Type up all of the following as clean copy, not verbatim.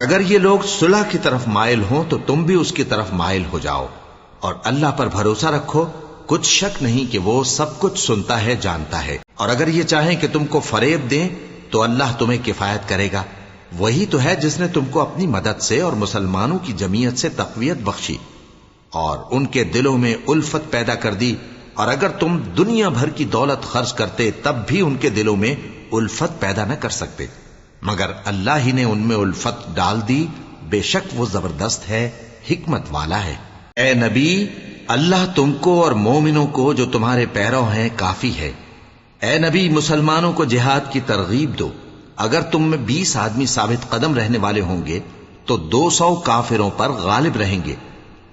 اگر یہ لوگ صلح کی طرف مائل ہوں تو تم بھی اس کی طرف مائل ہو جاؤ، اور اللہ پر بھروسہ رکھو، کچھ شک نہیں کہ وہ سب کچھ سنتا ہے، جانتا ہے۔ اور اگر یہ چاہیں کہ تم کو فریب دیں تو اللہ تمہیں کفایت کرے گا، وہی تو ہے جس نے تم کو اپنی مدد سے اور مسلمانوں کی جمعیت سے تقویت بخشی اور ان کے دلوں میں الفت پیدا کر دی، اور اگر تم دنیا بھر کی دولت خرچ کرتے تب بھی ان کے دلوں میں الفت پیدا نہ کر سکتے، مگر اللہ ہی نے ان میں الفت ڈال دی، بے شک وہ زبردست ہے، حکمت والا ہے۔ اے نبی، اللہ تم کو اور مومنوں کو جو تمہارے پیرو ہیں کافی ہے۔ اے نبی، مسلمانوں کو جہاد کی ترغیب دو۔ اگر تم میں 20 آدمی ثابت قدم رہنے والے ہوں گے تو 200 کافروں پر غالب رہیں گے،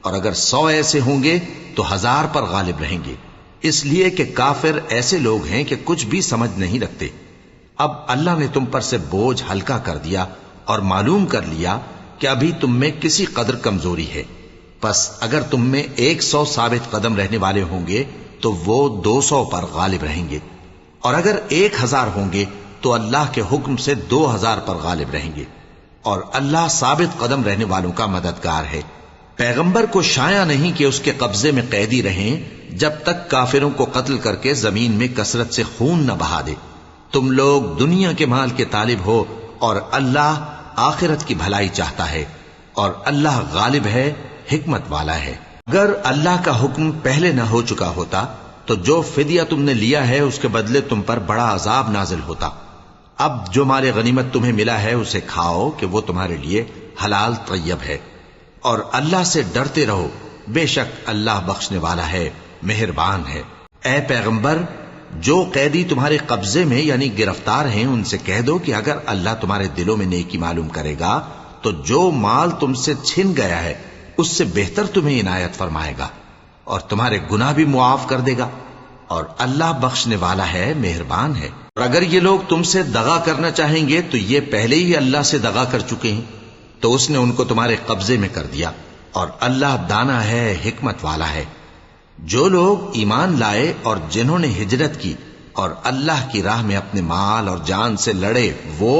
اور اگر 100 ایسے ہوں گے تو 1000 پر غالب رہیں گے، اس لیے کہ کافر ایسے لوگ ہیں کہ کچھ بھی سمجھ نہیں رکھتے۔ اب اللہ نے تم پر سے بوجھ ہلکا کر دیا اور معلوم کر لیا کہ ابھی تم میں کسی قدر کمزوری ہے، پس اگر تم میں 100 ثابت قدم رہنے والے ہوں گے تو وہ 200 پر غالب رہیں گے، اور اگر 1000 ہوں گے تو اللہ کے حکم سے 2000 پر غالب رہیں گے، اور اللہ ثابت قدم رہنے والوں کا مددگار ہے۔ پیغمبر کو شایع نہیں کہ اس کے قبضے میں قیدی رہیں جب تک کافروں کو قتل کر کے زمین میں کثرت سے خون نہ بہا دے۔ تم لوگ دنیا کے مال کے طالب ہو اور اللہ آخرت کی بھلائی چاہتا ہے، اور اللہ غالب ہے، حکمت والا ہے۔ اگر اللہ کا حکم پہلے نہ ہو چکا ہوتا تو جو فدیہ تم نے لیا ہے اس کے بدلے تم پر بڑا عذاب نازل ہوتا۔ اب جو مال غنیمت تمہیں ملا ہے اسے کھاؤ کہ وہ تمہارے لیے حلال طیب ہے، اور اللہ سے ڈرتے رہو، بے شک اللہ بخشنے والا ہے، مہربان ہے۔ اے پیغمبر، جو قیدی تمہارے قبضے میں یعنی گرفتار ہیں ان سے کہہ دو کہ اگر اللہ تمہارے دلوں میں نیکی معلوم کرے گا تو جو مال تم سے چھن گیا ہے اس سے بہتر تمہیں عنایت فرمائے گا، اور تمہارے گناہ بھی معاف کر دے گا، اور اللہ بخشنے والا ہے، مہربان ہے۔ اور اگر یہ لوگ تم سے دغا کرنا چاہیں گے تو یہ پہلے ہی اللہ سے دغا کر چکے ہیں، تو اس نے ان کو تمہارے قبضے میں کر دیا، اور اللہ دانا ہے، حکمت والا ہے۔ جو لوگ ایمان لائے اور جنہوں نے ہجرت کی اور اللہ کی راہ میں اپنے مال اور جان سے لڑے، وہ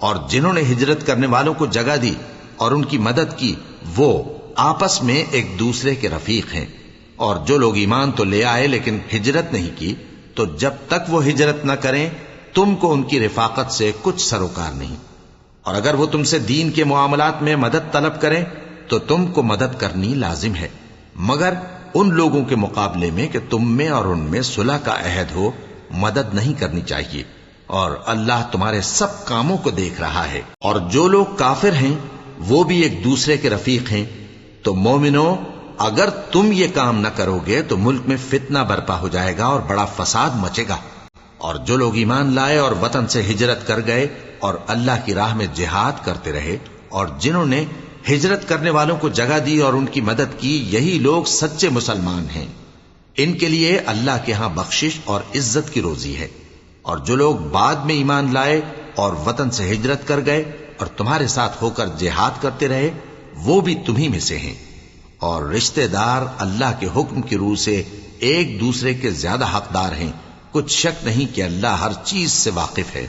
اور جنہوں نے ہجرت کرنے والوں کو جگہ دی اور ان کی مدد کی، وہ آپس میں ایک دوسرے کے رفیق ہیں۔ اور جو لوگ ایمان تو لے آئے لیکن ہجرت نہیں کی، تو جب تک وہ ہجرت نہ کریں تم کو ان کی رفاقت سے کچھ سروکار نہیں، اور اگر وہ تم سے دین کے معاملات میں مدد طلب کریں تو تم کو مدد کرنی لازم ہے، مگر ان لوگوں کے مقابلے میں کہ تم میں اور ان میں صلح کا عہد ہو مدد نہیں کرنی چاہیے، اور اللہ تمہارے سب کاموں کو دیکھ رہا ہے۔ اور جو لوگ کافر ہیں وہ بھی ایک دوسرے کے رفیق ہیں۔ تو مومنو، اگر تم یہ کام نہ کرو گے تو ملک میں فتنہ برپا ہو جائے گا اور بڑا فساد مچے گا۔ اور جو لوگ ایمان لائے اور وطن سے ہجرت کر گئے اور اللہ کی راہ میں جہاد کرتے رہے، اور جنہوں نے ہجرت کرنے والوں کو جگہ دی اور ان کی مدد کی، یہی لوگ سچے مسلمان ہیں۔ ان کے لیے اللہ کے ہاں بخشش اور عزت کی روزی ہے۔ اور جو لوگ بعد میں ایمان لائے اور وطن سے ہجرت کر گئے اور تمہارے ساتھ ہو کر جہاد کرتے رہے، وہ بھی تمہیں میں سے ہیں، اور رشتہ دار اللہ کے حکم کی روح سے ایک دوسرے کے زیادہ حقدار ہیں۔ کچھ شک نہیں کہ اللہ ہر چیز سے واقف ہے۔